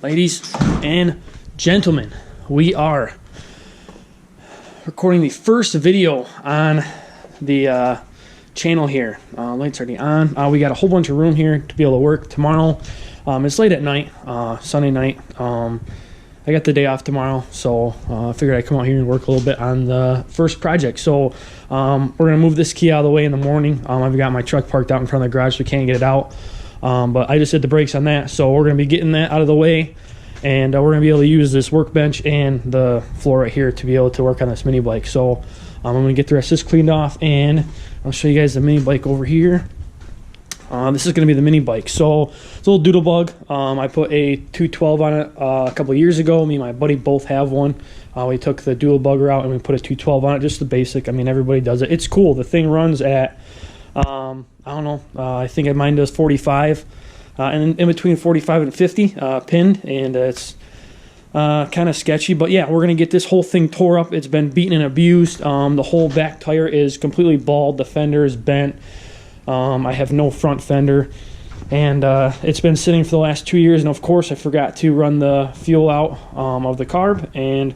Ladies and gentlemen, we are recording the first video on the channel here. Lights already on. We got a whole bunch of room here to be able to work tomorrow. It's late at night, Sunday night. I got the day off tomorrow, so I figured I'd come out here and work a little bit on the first project. So we're gonna move this key out of the way in the morning. I've got my truck parked out in front of the garage, so we can't get it out. But I just hit the brakes on that, so we're gonna be getting that out of the way, and we're gonna be able to use this workbench and the floor right here to be able to work on this mini bike. So I'm gonna get the rest of this cleaned off, and I'll show you guys the mini bike over here. This is going to be the mini bike. So it's a little Doodle bug. I put a 212 on it a couple of years ago. Me and my buddy both have one. We took the Doodle bugger out and we put a 212 on it, just the basic. I mean, everybody does it. It's cool. The thing runs at, I don't know, I think mine does 45, and in between 45 and 50 pinned, and it's kind of sketchy. But yeah, we're going to get this whole thing tore up. It's been beaten and abused. The whole back tire is completely bald. The fender is bent. I have no front fender, and it's been sitting for the last 2 years, and of course I forgot to run the fuel out of the carb, and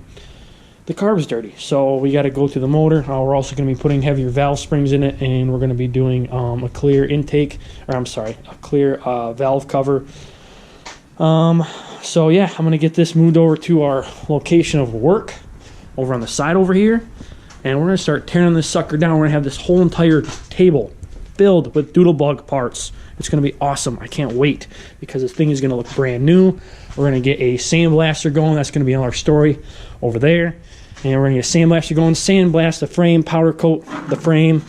the carb is dirty, so we got to go through the motor. We're also going to be putting heavier valve springs in it, and we're going to be doing a clear intake, or I'm sorry, a clear valve cover. So yeah, I'm going to get this moved over to our location of work over on the side over here, and we're going to start tearing this sucker down. We're going to have this whole entire table filled with Doodle bug parts. It's going to be awesome. I can't wait, because this thing is going to look brand new. We're going to get a sandblaster going. That's going to be on our story over there. And we're going to get a sandblaster going, sandblast the frame, powder coat the frame,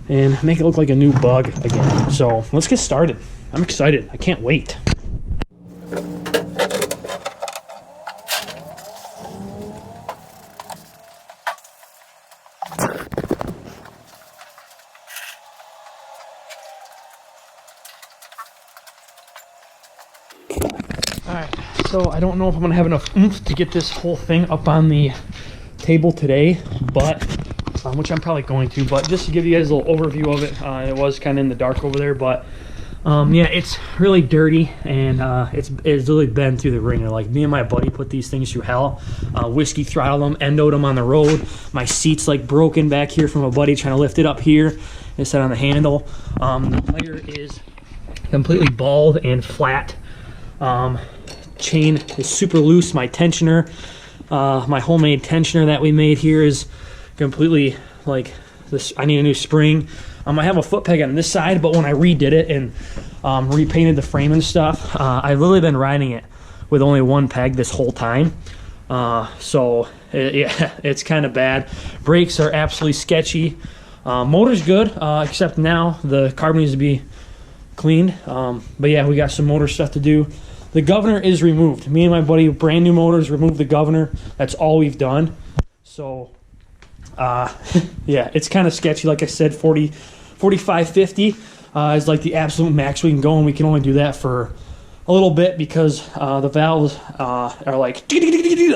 and make it look like a new bug again. So let's get started. I'm excited. I can't wait. Alright, so I don't know if I'm going to have enough oomph to get this whole thing up on the table today, but which I'm probably going to, but just to give you guys a little overview of it, it was kind of in the dark over there, but yeah, it's really dirty, and it's really been through the ringer. Like, me and my buddy put these things through hell. Whiskey throttled them, endoed them on the road. My seat's like broken back here from a buddy trying to lift it up here instead on the handle. The tire is completely bald and flat. Chain is super loose. My tensioner, my homemade tensioner that we made here, is completely like this. I need a new spring. I have a foot peg on this side, but when I redid it and repainted the frame and stuff, I've literally been riding it with only one peg this whole time. So yeah, it's kind of bad. Brakes are absolutely sketchy. Motor's good, except now the carb needs to be cleaned. But yeah, we got some motor stuff to do. The governor is removed. Me and my buddy, brand new motors, removed the governor. That's all we've done. So yeah, it's kind of sketchy. Like I said, 45, 50 is like the absolute max we can go, and we can only do that for a little bit because the valves are like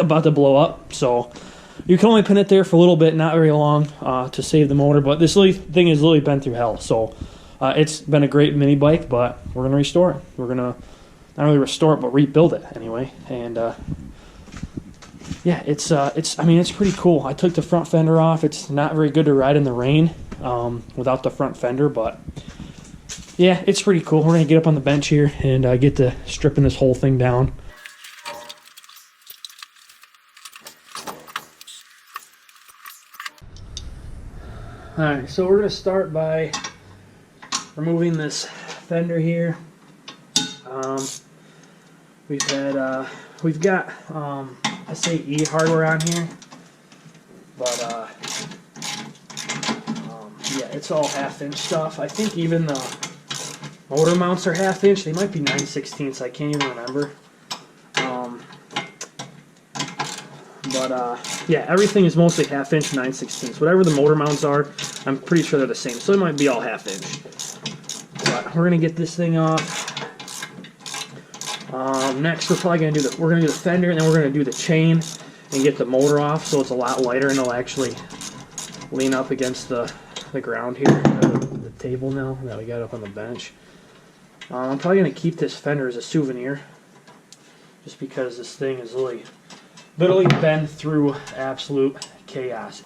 about to blow up. So you can only pin it there for a little bit, not very long, to save the motor. But this thing has literally been through hell. So it's been a great mini bike, but we're gonna restore it. We're gonna not really restore it, but rebuild it anyway. And yeah, it's I mean, it's pretty cool. I took the front fender off. It's not very good to ride in the rain without the front fender, but yeah, it's pretty cool. We're gonna get up on the bench here and get to stripping this whole thing down. All right, so we're gonna start by removing this fender here. We've got SAE hardware on here, but yeah, it's all 1/2-inch stuff. I think even the motor mounts are 1/2 inch. They might be 9/16, I can't even remember. But yeah, everything is mostly 1/2 inch, 9/16. Whatever the motor mounts are, I'm pretty sure they're the same. So it might be all 1/2 inch. But we're gonna get this thing off. Next, we're probably gonna do the fender, and then we're gonna do the chain and get the motor off, so it's a lot lighter and it'll actually lean up against the ground here, the table now that we got up on the bench. I'm probably going to keep this fender as a souvenir, just because this thing is literally been through absolute chaos.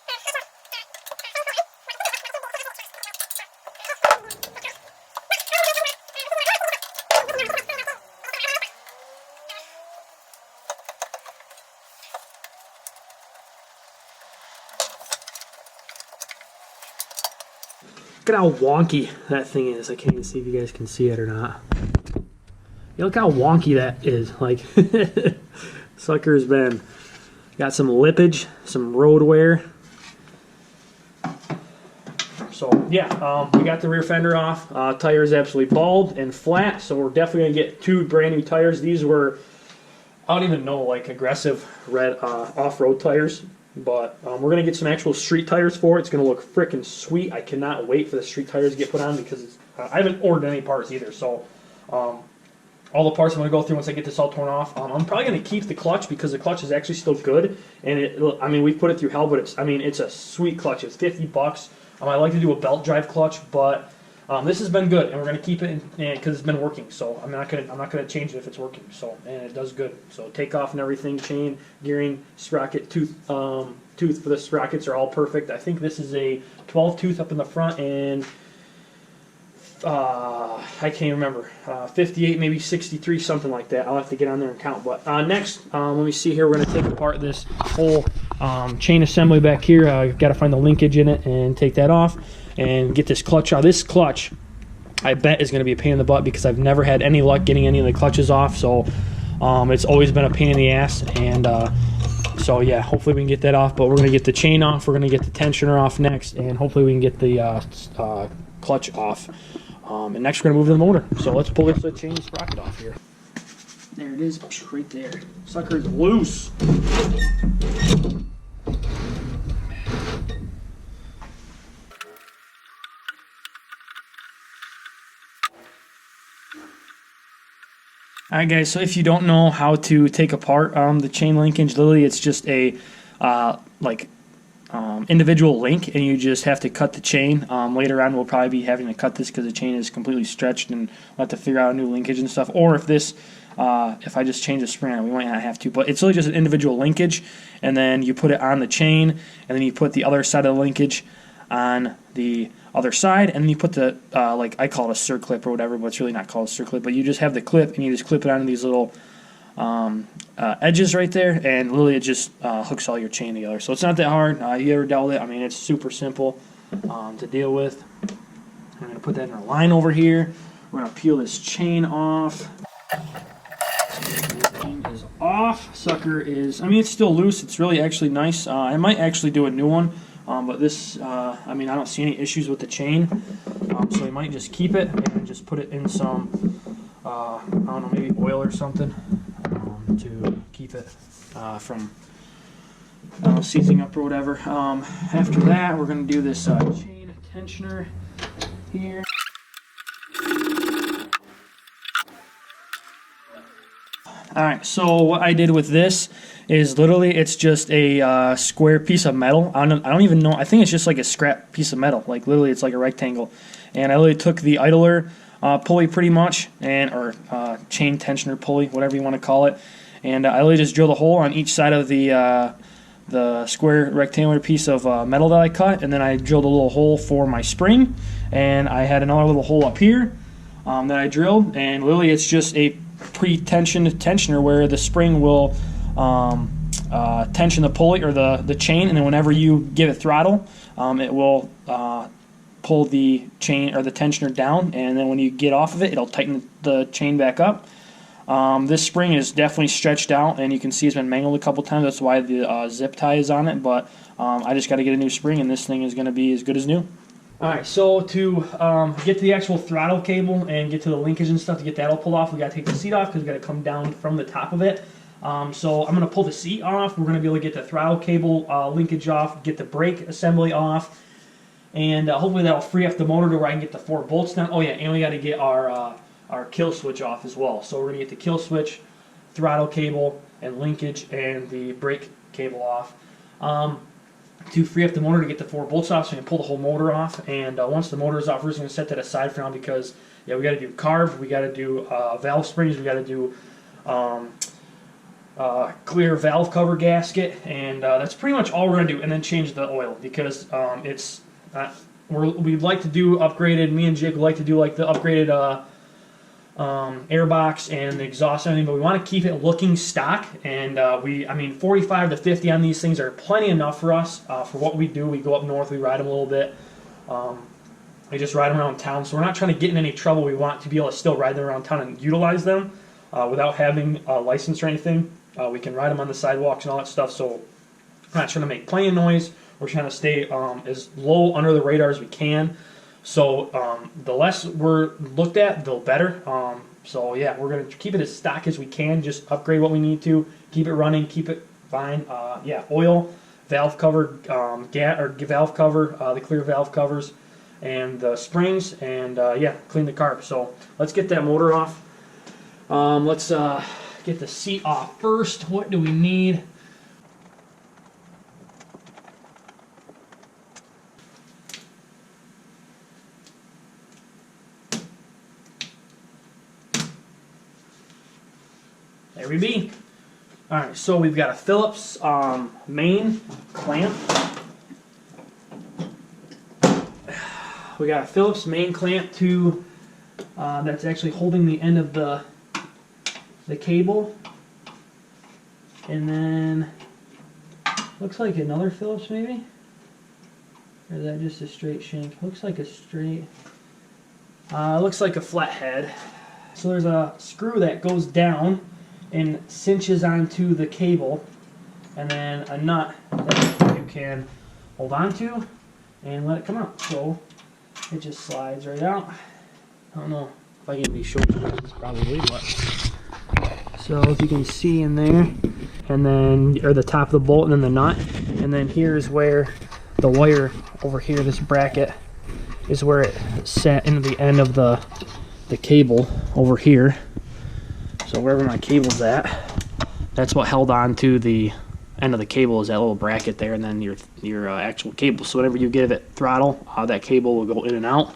Look at how wonky that thing is. I can't even see if you guys can see it or not. Yeah, look how wonky that is. Like, sucker's been got some lippage, some road wear. So yeah, we got the rear fender off. Tire is absolutely bald and flat, so we're definitely gonna get 2 brand new tires. These were, I don't even know, like aggressive red off-road tires. But we're going to get some actual street tires for it. It's going to look freaking sweet. I cannot wait for the street tires to get put on, because it's, I haven't ordered any parts either. So all the parts I'm going to go through once I get this all torn off. I'm probably going to keep the clutch, because the clutch is actually still good. And I mean, we've put it through hell, but it's a sweet clutch. It's $50. I like to do a belt drive clutch, but this has been good, and we're going to keep it because it's been working. So I'm not gonna change it if it's working. So, and it does good. So takeoff and everything, chain, gearing, sprocket, tooth for the sprockets are all perfect. I think this is a 12 tooth up in the front, and I can't remember, 58, maybe 63, something like that. I'll have to get on there and count. But next, let me see here. We're going to take apart this whole chain assembly back here. I've got to find the linkage in it and take that off and get this clutch out. This clutch, I bet, is going to be a pain in the butt, because I've never had any luck getting any of the clutches off. So it's always been a pain in the ass. And so yeah, hopefully we can get that off. But we're going to get the chain off. We're going to get the tensioner off next, and hopefully we can get the clutch off. And next we're going to move to the motor. So let's pull this chain sprocket off here. There it is, right there. Sucker's loose. Alright guys, so if you don't know how to take apart the chain linkage, literally it's just a individual link, and you just have to cut the chain. Later on we'll probably be having to cut this because the chain is completely stretched, and we'll have to figure out a new linkage and stuff. Or if this, if I just change the spring on it, we might not have to. But it's really just an individual linkage, and then you put it on the chain, and then you put the other side of the linkage on the other side, and then you put the, like I call it a circlip or whatever, but it's really not called a circlip, but you just have the clip, and you just clip it onto these little edges right there, and literally it just hooks all your chain together. So it's not that hard. You ever dealt with it? I mean, it's super simple to deal with. I'm going to put that in our line over here. We're going to peel this chain off. The chain is off. Sucker is, I mean, it's still loose. It's really actually nice. I might actually do a new one, but this, I mean, I don't see any issues with the chain, so I might just keep it and just put it in some, I don't know, maybe oil or something, to keep it from seizing up or whatever. After that, we're going to do this chain tensioner here. Alright, so what I did with this is literally it's just a square piece of metal. I don't even know. I think it's just like a scrap piece of metal. Like literally it's like a rectangle. And I literally took the idler pulley pretty much, and or chain tensioner pulley, whatever you want to call it. And I literally just drilled a hole on each side of the square rectangular piece of metal that I cut, and then I drilled a little hole for my spring, and I had another little hole up here that I drilled, and literally it's just a pre-tensioned tensioner where the spring will tension the pulley or the chain, and then whenever you give it throttle, it will pull the chain or the tensioner down, and then when you get off of it, it'll tighten the chain back up. This spring is definitely stretched out, and you can see it's been mangled a couple times. That's why the zip tie is on it, but I just got to get a new spring, and this thing is going to be as good as new. Alright, so to get to the actual throttle cable and get to the linkage and stuff, to get that all pulled off, we got to take the seat off because we got to come down from the top of it. So I'm going to pull the seat off. We're going to be able to get the throttle cable linkage off, get the brake assembly off, and hopefully that'll free up the motor to where I can get the 4 bolts down. Oh yeah, and we got to get our kill switch off as well. So we're going to get the kill switch, throttle cable, and linkage, and the brake cable off. to free up the motor to get the 4 bolts off, so we can pull the whole motor off. And once the motor is off, we're just going to set that aside for now because, yeah, we got to do carb, we got to do valve springs, we got to do clear valve cover gasket, and that's pretty much all we're going to do. And then change the oil because we'd like to do upgraded. Me and Jake would like to do like the upgraded air box and the exhaust and everything, but we want to keep it looking stock. And I mean, 45 to 50 on these things are plenty enough for us for what we do. We go up north, we ride them a little bit. We just ride them around town, so we're not trying to get in any trouble. We want to be able to still ride them around town and utilize them without having a license or anything. We can ride them on the sidewalks and all that stuff, so we're not trying to make plenty of noise. We're trying to stay as low under the radar as we can. So the less we're looked at, the better. So yeah, we're going to keep it as stock as we can, just upgrade what we need to, keep it running, keep it fine. Yeah, oil, valve cover, valve cover, the clear valve covers, and the springs, and yeah, clean the carb. So let's get that motor off. Let's get the seat off first. What do we need? There we be. Alright, so we've got a Phillips main clamp. We got a Phillips main clamp to that's actually holding the end of the cable. And then looks like another Phillips maybe? Or is that just a straight shank? Looks like a straight. Looks like a flathead. So there's a screw that goes down and cinches onto the cable, and then a nut that you can hold onto and let it come out. So it just slides right out. I don't know if I can be showing you this probably, but so if you can see in there, and then or the top of the bolt and then the nut, and then here's where the wire over here, this bracket is where it set into the end of the cable over here. So wherever my cable's at, that's what held on to the end of the cable, is that little bracket there, and then your actual cable. So whenever you give it throttle, that cable will go in and out,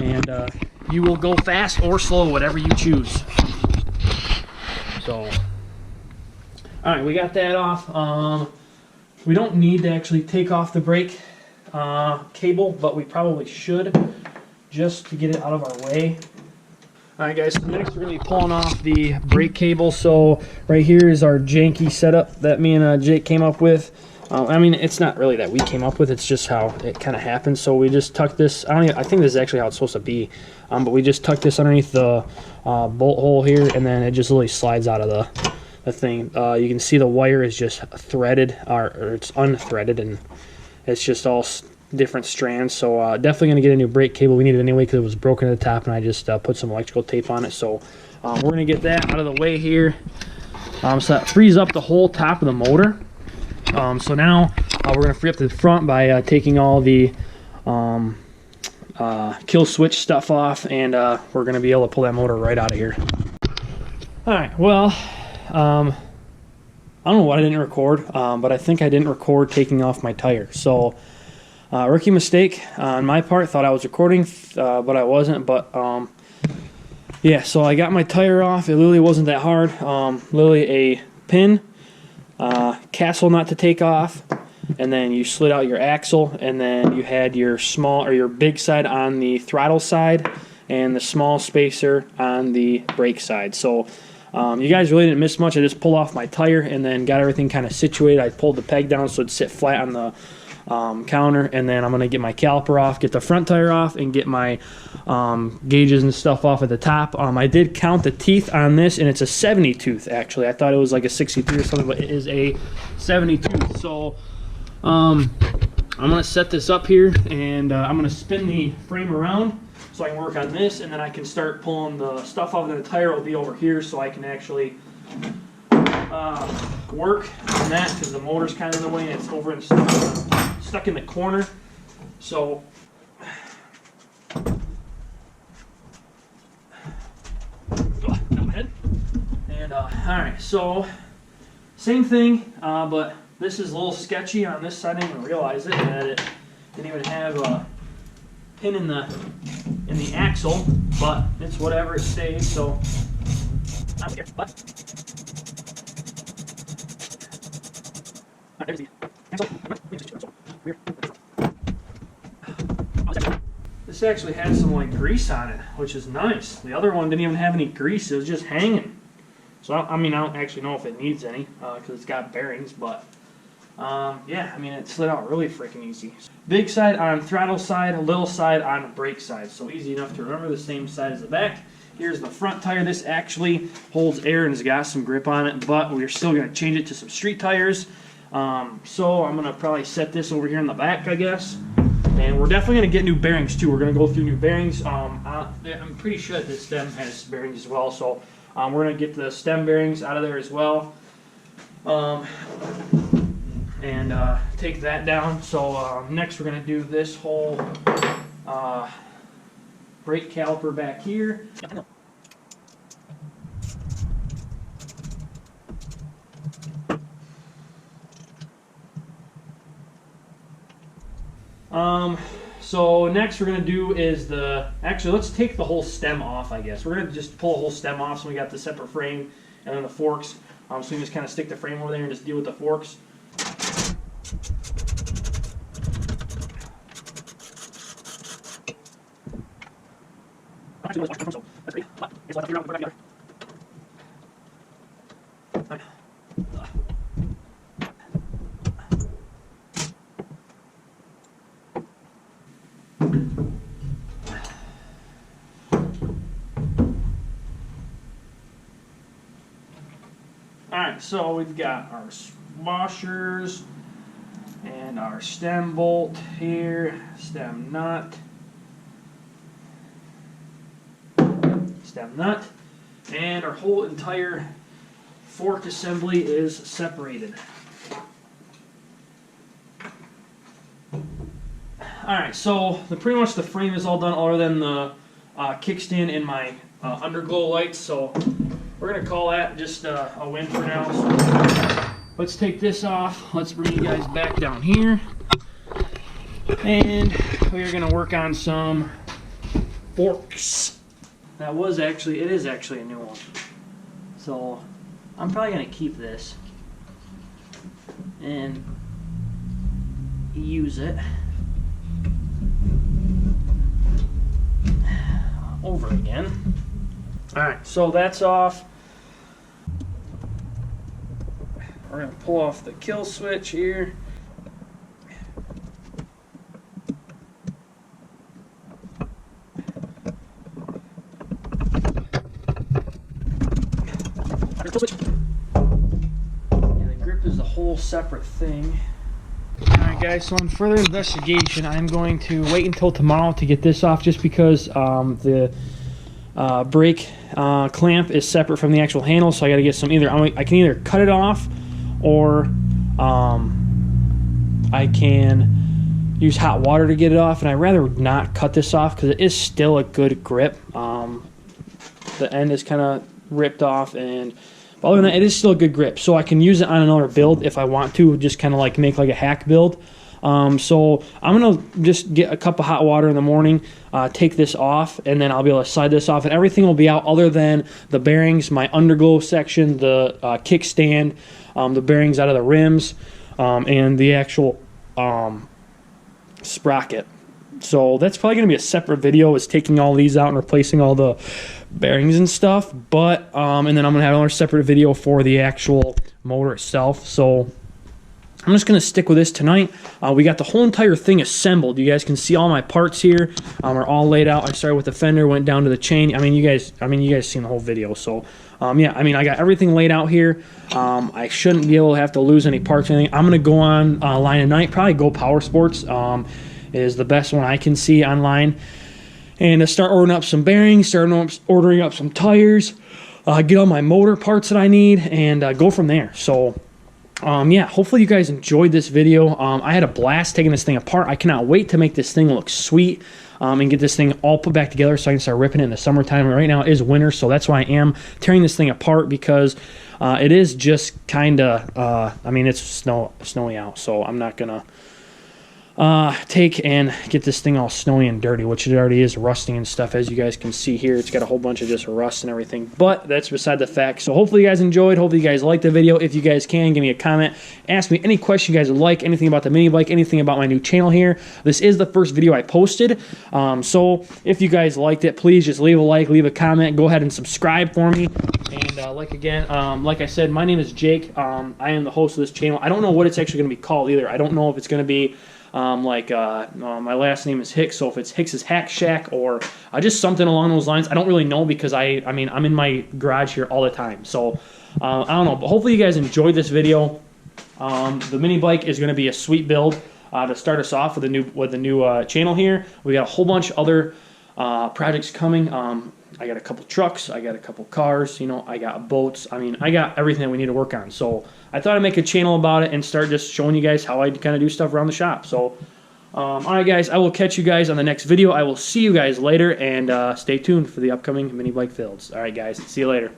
and you will go fast or slow, whatever you choose. So, all right, we got that off. We don't need to actually take off the brake cable, but we probably should, just to get it out of our way. Alright guys, so next we're going to be pulling off the brake cable. So right here is our janky setup that me and Jake came up with. I mean, it's not really that we came up with, it's just how it kind of happened. So we just tucked this, I think this is actually how it's supposed to be, but we just tucked this underneath the bolt hole here, and then it just literally slides out of the thing. You can see the wire is just threaded, or it's unthreaded, and it's just all different strands. So definitely going to get a new brake cable. We need it anyway because it was broken at the top, and I just put some electrical tape on it. So we're going to get that out of the way here. So that frees up the whole top of the motor. So now we're going to free up the front by taking all the kill switch stuff off, and we're going to be able to pull that motor right out of here. Alright, well, I don't know what I didn't record, but I think I didn't record taking off my tire. So rookie mistake on my part. Thought I was recording, but I wasn't. But yeah, so I got my tire off. It literally wasn't that hard. Literally a pin, castle nut to take off, and then you slid out your axle, and then you had your small or your big side on the throttle side, and the small spacer on the brake side. So you guys really didn't miss much. I just pulled off my tire and then got everything kind of situated. I pulled the peg down so it'd sit flat on the counter, and then I'm going to get my caliper off, get the front tire off, and get my gauges and stuff off at the top. I did count the teeth on this, and it's a 70 tooth actually. I thought it was like a 63 or something, but it is a 70 tooth. So I'm going to set this up here, and I'm going to spin the frame around so I can work on this, and then I can start pulling the stuff off, and the tire will be over here so I can actually work on that, because the motor's kind of in the way and it's over and stuck in the corner. So go ahead. And all right, so same thing, but this is a little sketchy on this side. I didn't even realize it, that it didn't even have a pin in the axle, but it's whatever, it stays. So I'm here. What? There's the axle. Weird. This actually had some like grease on it, which is nice. The other one didn't even have any grease; it was just hanging. So I mean, I don't actually know if it needs any because it's got bearings, but yeah, I mean, it slid out really freaking easy. Big side on throttle side, little side on brake side. So easy enough to remember, the same side as the back. Here's the front tire. This actually holds air and has got some grip on it, but we're still going to change it to some street tires. So I'm going to probably set this over here in the back, I guess. And we're definitely going to get new bearings too. We're going to go through new bearings. I'm pretty sure that this stem has bearings as well, so we're going to get the stem bearings out of there as well. And take that down. So next we're going to do this whole brake caliper back here. So next we're going to do is actually let's take the whole stem off, I guess. We're going to just pull the whole stem off, so we got the separate frame and then the forks. So we just kind of stick the frame over there and just deal with the forks. Alright, so we've got our washers and our stem bolt here, stem nut, and our whole entire fork assembly is separated. Alright, so pretty much the frame is all done other than the kickstand and my underglow lights, so we're going to call that just a win for now. So let's take this off. Let's bring you guys back down here. And we're going to work on some forks. It is actually a new one. So I'm probably going to keep this and use it over again. Alright, so that's off. We're going to pull off the kill switch here. And the grip is a whole separate thing. Alright guys, so on further investigation, I'm going to wait until tomorrow to get this off, just because the brake clamp is separate from the actual handle, so I got to get some I can either cut it off, or I can use hot water to get it off, and I'd rather not cut this off because it is still a good grip. The end is kind of ripped off, and other than that, it is still a good grip, so I can use it on another build if I want to, just kind of like make like a hack build. So I'm going to just get a cup of hot water in the morning, take this off, and then I'll be able to slide this off, and everything will be out other than the bearings, my underglow section, the kickstand, the bearings out of the rims, and the actual sprocket. So that's probably going to be a separate video, is taking all these out and replacing all the bearings and stuff. But and then I'm going to have another separate video for the actual motor itself. So I'm just going to stick with this tonight. We got the whole entire thing assembled. You guys can see all my parts here are all laid out. I started with the fender, went down to the chain. I mean, you guys seen the whole video. So yeah, I mean, I got everything laid out here. I shouldn't be able to have to lose any parts or anything. I'm going to go on line of night, probably Go Power Sports is the best one I can see online. And start ordering up some bearings, ordering up some tires, get all my motor parts that I need, and go from there. So yeah, hopefully you guys enjoyed this video. I had a blast taking this thing apart. I cannot wait to make this thing look sweet. and get this thing all put back together so I can start ripping it in the summertime. Right now it is winter, so that's why I am tearing this thing apart, because it is just kind of, I mean, it's snowy out, so I'm not going to take and get this thing all snowy and dirty, which it already is rusting and stuff, as you guys can see here. It's got a whole bunch of just rust and everything, but that's beside the fact. So hopefully you guys enjoyed. Hopefully you guys liked the video. If you guys can, give me a comment, ask me any question you guys would like, anything about the mini bike, anything about my new channel here. This is the first video I posted, so if you guys liked it, please just leave a like, leave a comment, go ahead and subscribe for me. And like I said, my name is Jake. I am the host of this channel. I don't know what it's actually going to be called either. I don't know if it's going to be my last name is Hicks, so if it's Hicks's Hack Shack or just something along those lines, I don't really know, because I mean, I'm in my garage here all the time, so I don't know, but hopefully you guys enjoyed this video. The mini bike is going to be a sweet build to start us off with the new channel here. We got a whole bunch of other projects coming. I got a couple trucks, I got a couple cars, you know, I got boats. I mean, I got everything that we need to work on. So I thought I'd make a channel about it and start just showing you guys how I kind of do stuff around the shop. So, all right, guys, I will catch you guys on the next video. I will see you guys later, and stay tuned for the upcoming mini bike builds. All right, guys, see you later.